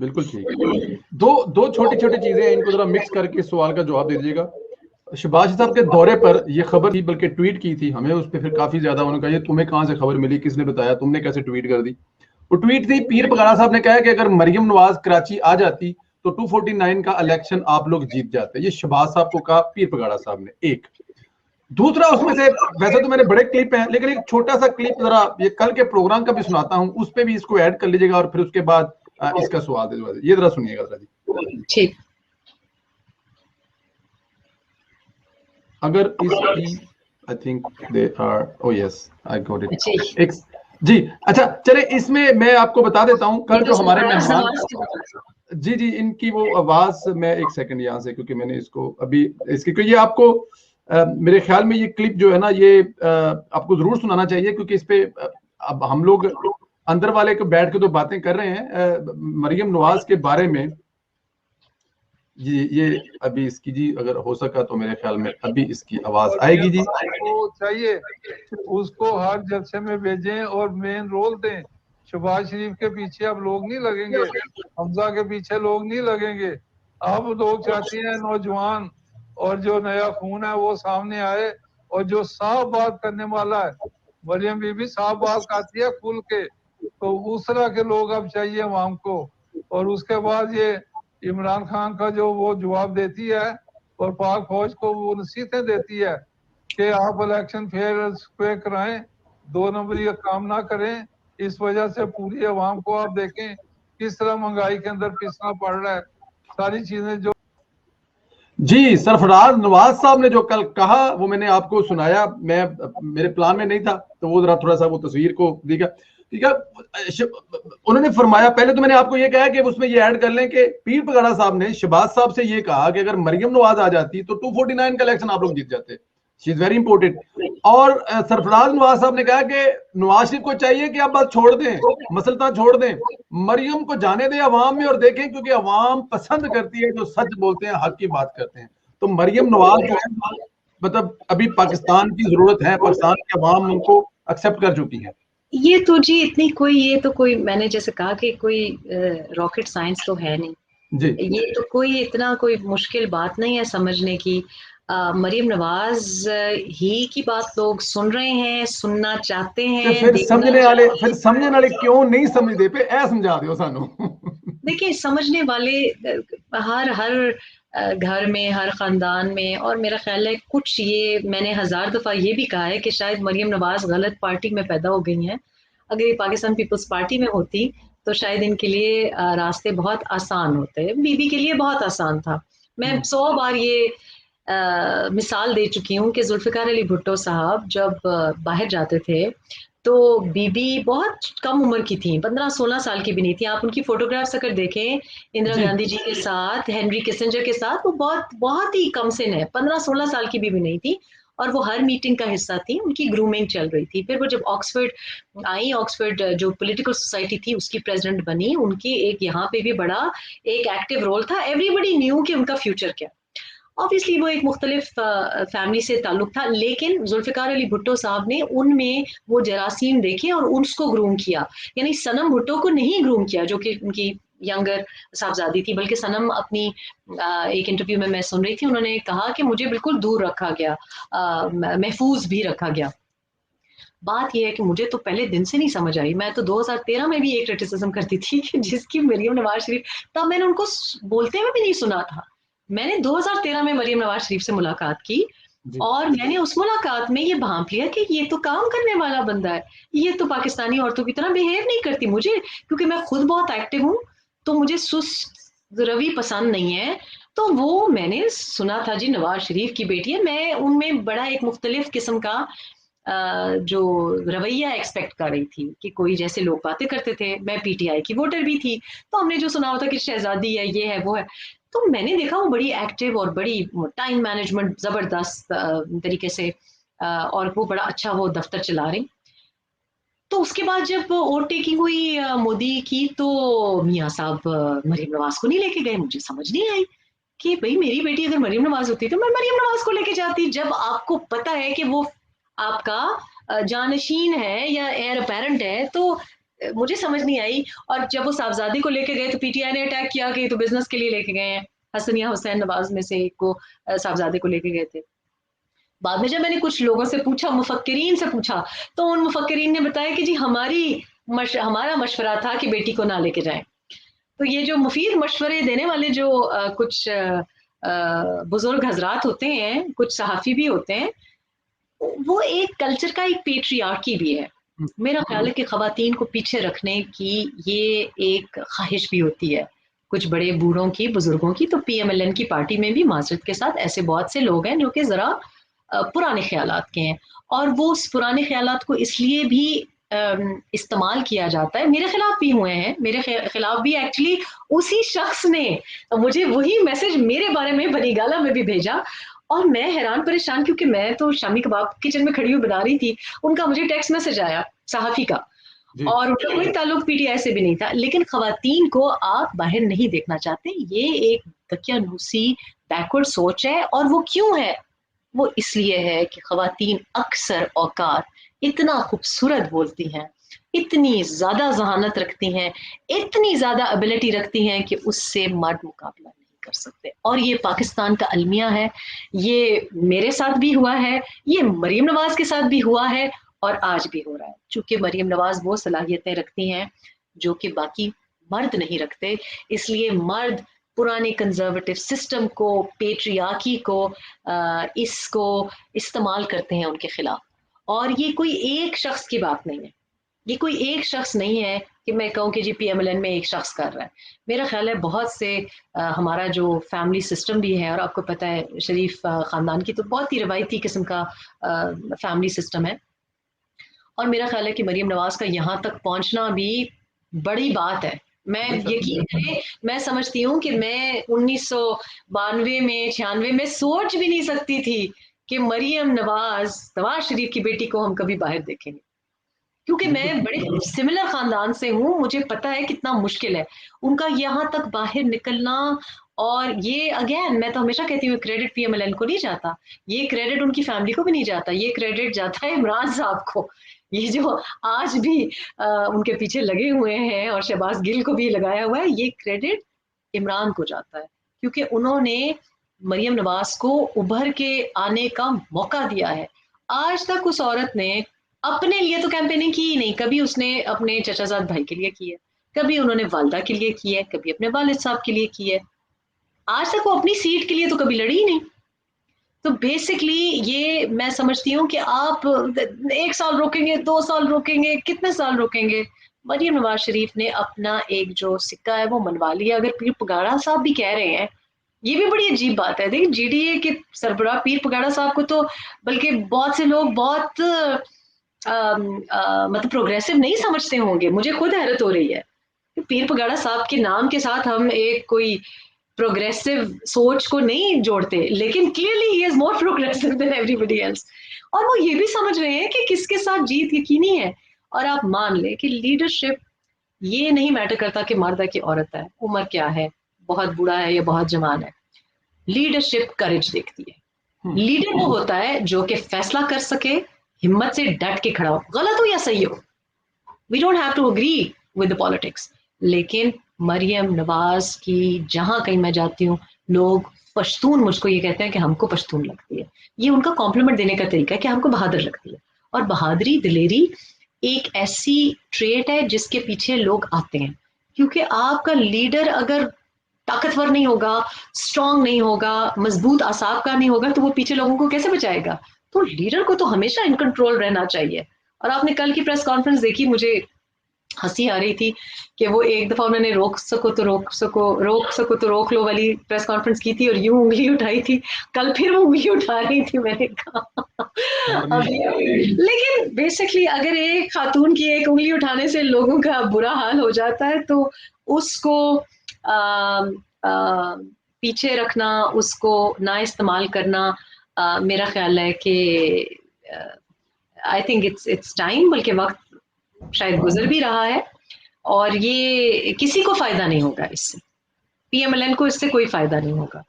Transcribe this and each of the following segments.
بالکل ٹھیک. دو چھوٹی چھوٹی چیزیں ہیں, ان کو ذرا مکس کر کے سوال کا جواب دے دیجیے گا. شہباز صاحب کے دورے پر یہ خبر تھی, بلکہ ٹویٹ کی تھی ہمیں, اس پہ پھر کافی زیادہ انہوں نے کہا یہ تمہیں کہاں سے خبر ملی, کس نے بتایا, تم نے کیسے ٹویٹ کر دی. وہ ٹویٹ تھی, پیر پگاڑا صاحب نے کہا کہ اگر مریم نواز کراچی آ جاتی تو 249 کا الیکشن آپ لوگ جیت جاتے. یہ شہباز صاحب کو کہا پیر پگاڑا صاحب نے. ایک دوسرا, اس میں سے ویسے تو میں نے بڑے کلپ ہیں, لیکن ایک چھوٹا سا کلپ ذرا یہ کل کے پروگرام کا بھی سناتا ہوں, اس پہ بھی اس کو ایڈ کر لیجیے گا, اور پھر اس کے بعد اس کا سوال دے دیجیے. یہ ذرا سنیے گا ذرا جی. ٹھیک. اگر اس کی I think they are, oh yes, I got it. جی اچھا چلے, اس میں آپ کو بتا دیتا ہوں, کل جو ہمارے مہمان, جی جی ان کی وہ آواز, میں ایک سیکنڈ یہاں سے, کیونکہ میں نے اس کو ابھی اس کی, کیونکہ یہ آپ کو میرے خیال میں یہ کلپ جو ہے نا, یہ آپ کو ضرور سنانا چاہیے, کیونکہ اس پہ اب ہم لوگ اندر والے کو بیٹھ کے تو باتیں کر رہے ہیں مریم نواز کے بارے میں. جی یہ ابھی اس کی, جی اگر ہو سکا تو میرے خیال میں ابھی اس کی آواز آئے گی. جی چاہیے اس کو ہر جلسے میں بھیجیں اور مین رول دیں. شہباز شریف کے پیچھے اب لوگ نہیں لگیں گے, حمزہ کے پیچھے لوگ نہیں لگیں گے. اب لوگ چاہتے ہیں نوجوان اور جو نیا خون ہے وہ سامنے آئے, اور جو صاف بات کرنے والا ہے. مریم بی بی صاف بات کرتی ہے کھل کے, تو اس طرح کے لوگ اب چاہیے عوام کو. اور اس کے بعد یہ عمران خان کا جو وہ جواب دیتی ہے, اور پاک فوج کو وہ نصیحتیں دیتی ہے کہ آپ الیکشن فیئر کرائیں, 2 نمبری کا کام نہ کریں. اس وجہ سے پوری عوام کو آپ دیکھیں کس طرح مہنگائی کے اندر پسنا پڑ رہا ہے. ساری چیزیں جو جی سرفراز نواز صاحب نے جو کل کہا وہ میں نے آپ کو سنایا, میں میرے پلان میں نہیں تھا, تو وہ ذرا تھوڑا سا وہ تصویر کو دیکھا. ٹھیک ہے, انہوں نے فرمایا, پہلے تو میں نے آپ کو یہ کہا کہ اس میں یہ ایڈ کر لیں کہ پیر پگاڑا صاحب نے شہباز صاحب سے یہ کہا کہ اگر مریم نواز آ جاتی تو 249 کا الیکشن آپ لوگ جیت جاتے. شی از ویری امپورٹنٹ. اور سرفراز نواز صاحب نے کہا کہ نواز شریف کو چاہیے کہ آپ بات چھوڑ دیں, مسلطہ چھوڑ دیں, مریم کو جانے دیں عوام میں اور دیکھیں, کیونکہ عوام پسند کرتی ہے جو سچ بولتے ہیں, حق کی بات کرتے ہیں. تو مریم نواز جو ہے مطلب ابھی پاکستان کی ضرورت ہے, پاکستان کے عوام ان کو ایکسپٹ کر چکی ہے. یہ تو جی اتنی کوئی, یہ تو کوئی, میں نے جیسے کہا کہ کوئی راکٹ سائنس تو ہے نہیں جی, یہ تو کوئی اتنا کوئی مشکل بات نہیں ہے سمجھنے کی. مریم نواز ہی کی بات لوگ سن رہے ہیں, سننا چاہتے ہیں. پھر سمجھنے والے کیوں نہیں سمجھتے, پہ اے سمجھا دیو سانو. دیکھیں سمجھنے والے ہر گھر میں, ہر خاندان میں, اور میرا خیال ہے کچھ, یہ میں نے 1000 دفعہ یہ بھی کہا ہے کہ شاید مریم نواز غلط پارٹی میں پیدا ہو گئی ہیں. اگر یہ پاکستان پیپلز پارٹی میں ہوتی تو شاید ان کے لیے راستے بہت آسان ہوتے. بی بی کے لیے بہت آسان تھا. میں 100 بار یہ مثال دے چکی ہوں کہ ذوالفقار علی بھٹو صاحب جب باہر جاتے تھے تو بی بی بہت کم عمر کی تھیں, 15-16 سال کی بھی نہیں تھی. آپ ان کی فوٹوگرافس اگر دیکھیں اندرا گاندھی جی کے ساتھ, ہینری کسنجر کے ساتھ, وہ بہت ہی کم سن ہے, 15-16 سال کی بھی نہیں تھی. اور وہ ہر میٹنگ کا حصہ تھی, ان کی گرومنگ چل رہی تھی. پھر وہ جب آکسفورڈ آئی, آکسفورڈ جو پولیٹیکل سوسائٹی تھی اس کی پریزیڈنٹ بنی, ان کی ایک یہاں پہ بھی بڑا ایک ایکٹیو رول تھا. ایوری بڈی نیو کہ ان کا فیوچر کیا. obviously وہ ایک مختلف فیملی سے تعلق تھا, لیکن ذوالفقار علی بھٹو صاحب نے ان میں وہ جراثیم دیکھے اور اس کو گروم کیا. یعنی صنم بھٹو کو نہیں گروم کیا جو کہ ان کی ینگر صاحبزادی تھی, بلکہ صنم اپنی ایک انٹرویو میں سن رہی تھی, انہوں نے کہا کہ مجھے بالکل دور رکھا گیا, محفوظ بھی رکھا گیا. بات یہ ہے کہ مجھے تو پہلے دن سے نہیں سمجھ آئی. میں تو 2013 میں بھی ایک کرٹیسزم کرتی تھی کہ جس کی مریم نواز شریف, تب میں نے ان کو بولتے ہوئے بھی نہیں سنا تھا. میں نے 2013 میں مریم نواز شریف سے ملاقات کی, اور میں نے اس ملاقات میں یہ بھانپ لیا کہ یہ تو کام کرنے والا بندہ ہے, یہ تو پاکستانی عورتوں کی طرح بیہیو نہیں کرتی. مجھے کیونکہ میں خود بہت ایکٹیو ہوں تو مجھے سست روی پسند نہیں ہے. تو وہ میں نے سنا تھا جی نواز شریف کی بیٹی ہے. میں ان میں بڑا ایک مختلف قسم کا جو رویہ ایکسپیکٹ کر رہی تھی کہ کوئی جیسے لوگ باتیں کرتے تھے. میں پی ٹی آئی کی ووٹر بھی تھی, تو ہم نے جو سنا ہوتا کہ شہزادی ہے, یہ ہے, وہ ہے. تو میں نے دیکھا وہ بڑی ایکٹیو اور بڑی ٹائم مینجمنٹ زبردست طریقے سے, اور وہ بڑا اچھا وہ دفتر چلا رہی. تو اس کے بعد جب ووٹ ٹیکنگ ہوئی مودی کی, تو میاں صاحب مریم نواز کو نہیں لے کے گئے. مجھے سمجھ نہیں آئی کہ بھئی میری بیٹی اگر مریم نواز ہوتی تو میں مریم نواز کو لے کے جاتی. جب آپ کو پتا ہے کہ وہ آپ کا جانشین ہے یا ایئر اپیرنٹ ہے, تو مجھے سمجھ نہیں آئی. اور جب وہ صاحبزادی کو لے کے گئے تو پی ٹی آئی نے اٹیک کیا کہ تو بزنس کے لیے لے کے گئے ہیں. حسن یا حسین نواز میں سے ایک کو صاحبزادے کو لے کے گئے تھے. بعد میں جب میں نے کچھ لوگوں سے پوچھا, مفکرین سے پوچھا, تو ان مفکرین نے بتایا کہ جی ہمارا مشورہ تھا کہ بیٹی کو نہ لے کے جائیں. تو یہ جو مفید مشورے دینے والے جو کچھ بزرگ حضرات ہوتے ہیں, کچھ صحافی بھی ہوتے ہیں, وہ ایک کلچر کا ایک پیٹریارکی بھی ہے. میرا خیال ہے کہ خواتین کو پیچھے رکھنے کی یہ ایک خواہش بھی ہوتی ہے کچھ بڑے بوڑھوں کی, بزرگوں کی. تو پی ایم ایل این کی پارٹی میں بھی معذرت کے ساتھ ایسے بہت سے لوگ ہیں جو کہ ذرا پرانے خیالات کے ہیں, اور وہ اس پرانے خیالات کو اس لیے بھی استعمال کیا جاتا ہے. میرے خلاف بھی ہوئے ہیں, میرے خلاف بھی ایکچولی اسی شخص نے مجھے وہی میسج میرے بارے میں بنی گالا میں بھی بھیجا, اور میں حیران پریشان, کیونکہ میں تو شامی کباب کچن میں کھڑی ہوئی بنا رہی تھی, ان کا مجھے ٹیکسٹ میسج آیا صحافی کا, اور ان کا کوئی تعلق پی ٹی آئی سے بھی نہیں تھا, لیکن خواتین کو آپ باہر نہیں دیکھنا چاہتے. یہ ایک دقیانوسی بیکورڈ سوچ ہے. اور وہ کیوں ہے؟ وہ اس لیے ہے کہ خواتین اکثر اوقات اتنا خوبصورت بولتی ہیں, اتنی زیادہ ذہانت رکھتی ہیں, اتنی زیادہ ابیلٹی رکھتی ہیں کہ اس سے مرد مقابلہ نہیں کر سکتے. اور یہ پاکستان کا المیہ ہے. یہ میرے ساتھ بھی ہوا ہے, یہ مریم نواز کے ساتھ بھی ہوا ہے, اور آج بھی ہو رہا ہے. چونکہ مریم نواز وہ صلاحیتیں رکھتی ہیں جو کہ باقی مرد نہیں رکھتے, اس لیے مرد پرانے کنزرویٹو سسٹم کو, پیٹریارکی کو, اس کو استعمال کرتے ہیں ان کے خلاف. اور یہ کوئی ایک شخص کی بات نہیں ہے, یہ کوئی ایک شخص نہیں ہے کہ میں کہوں کہ جی پی ایم ایل این میں ایک شخص کر رہا ہے. میرا خیال ہے بہت سے ہمارا جو فیملی سسٹم بھی ہے, اور آپ کو پتہ ہے شریف خاندان کی تو بہت ہی روایتی قسم کا فیملی سسٹم ہے, اور میرا خیال ہے کہ مریم نواز کا یہاں تک پہنچنا بھی بڑی بات ہے. میں یقین کریں, میں سمجھتی ہوں کہ میں 1992 میں 96 میں سوچ بھی نہیں سکتی تھی کہ مریم نواز شریف کی بیٹی کو ہم کبھی باہر دیکھیں گے, کیونکہ میں بڑے سملر خاندان سے ہوں, مجھے پتا ہے کتنا مشکل ہے ان کا یہاں تک باہر نکلنا. اور یہ اگین میں تو ہمیشہ کہتی ہوں کریڈٹ پی ایم ایل این کو نہیں جاتا, یہ کریڈٹ ان کی فیملی کو بھی نہیں جاتا, یہ کریڈٹ جاتا ہے عمران صاحب کو. یہ جو آج بھی ان کے پیچھے لگے ہوئے ہیں, اور شہباز گل کو بھی لگایا ہوا ہے, یہ کریڈٹ عمران کو جاتا ہے, کیونکہ انہوں نے مریم نواز کو ابھر کے آنے کا موقع دیا ہے. آج تک اس عورت نے اپنے لیے تو کیمپیننگ کی ہی نہیں, کبھی اس نے اپنے چچا زاد بھائی کے لیے کی ہے, کبھی انہوں نے والدہ کے لیے کی ہے, کبھی اپنے والد صاحب کے لیے کی ہے. آج تک وہ اپنی سیٹ کے لیے تو کبھی لڑی ہی نہیں. تو بیسکلی یہ میں سمجھتی ہوں کہ آپ 1 سال روکیں گے, 2 سال روکیں گے, کتنے سال روکیں گے. مریم نواز شریف نے اپنا ایک جو سکہ ہے وہ منوا لیا. اگر پیر پگاڑا صاحب بھی کہہ رہے ہیں, یہ بھی بڑی عجیب بات ہے. دیکھیں جی ڈی اے کے سربراہ پیر پگاڑا صاحب کو تو بلکہ بہت سے لوگ بہت مطلب پروگریسو نہیں سمجھتے ہوں گے. مجھے خود حیرت ہو رہی ہے کہ پیر پگاڑا صاحب کے نام کے ساتھ ہم ایک کوئی پروگریسو سوچ کو نہیں جوڑتے, لیکن کلیئرلی ہی از مور پروگریسو دین ایوری بڈی ایلس. اور وہ یہ بھی سمجھ رہے ہیں کہ کس کے ساتھ جیت یقینی ہے. اور آپ مان لیں کہ لیڈرشپ یہ نہیں میٹر کرتا کہ مرد ہے کہ عورت ہے, عمر کیا ہے, بہت بوڑھا ہے یا بہت جوان ہے. لیڈرشپ کریج دیکھتی ہے. لیڈر وہ ہوتا ہے جو کہ فیصلہ کر سکے, ہمت سے ڈٹ کے کھڑا ہو, غلط ہو یا صحیح ہو. We don't have to agree with the politics. لیکن مریم نواز کی جہاں کہیں میں جاتی ہوں, لوگ پشتون مجھ کو یہ کہتے ہیں کہ ہم کو پشتون لگتی ہے. یہ ان کا کمپلیمنٹ دینے کا طریقہ ہے کہ ہم کو بہادر لگتی ہے. اور بہادری, دلیری ایک ایسی ٹریٹ ہے جس کے پیچھے لوگ آتے ہیں, کیونکہ آپ کا لیڈر اگر طاقتور نہیں ہوگا, اسٹرانگ نہیں ہوگا, مضبوط اعصاب کا نہیں ہوگا, تو وہ پیچھے لوگوں کو کیسے بچائے گا. تو لیڈر کو تو ہمیشہ ان کنٹرول رہنا چاہیے. اور آپ نے کل کی پریس کانفرنس دیکھی, مجھے ہنسی آ رہی تھی کہ وہ ایک دفعہ انہوں نے روک سکو تو روک لو والی پریس کانفرنس کی تھی, اور یوں انگلی اٹھائی تھی. کل پھر وہ انگلی اٹھا رہی تھی. میں نے کہا لیکن بیسکلی اگر ایک خاتون کی ایک انگلی اٹھانے سے لوگوں کا برا حال ہو جاتا ہے, تو اس کو پیچھے رکھنا, اس کو نہ استعمال کرنا, میرا خیال ہے کہ آئی تھنک اٹس ٹائم, بلکہ وقت شاید گزر بھی رہا ہے, اور یہ کسی کو فائدہ نہیں ہوگا اس سے. پی ایم ایل این کو اس سے کوئی فائدہ نہیں ہوگا.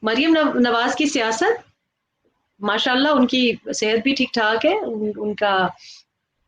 مریم نواز کی سیاست ماشاء اللہ, ان کی صحت بھی ٹھیک ٹھاک ہے, ان کا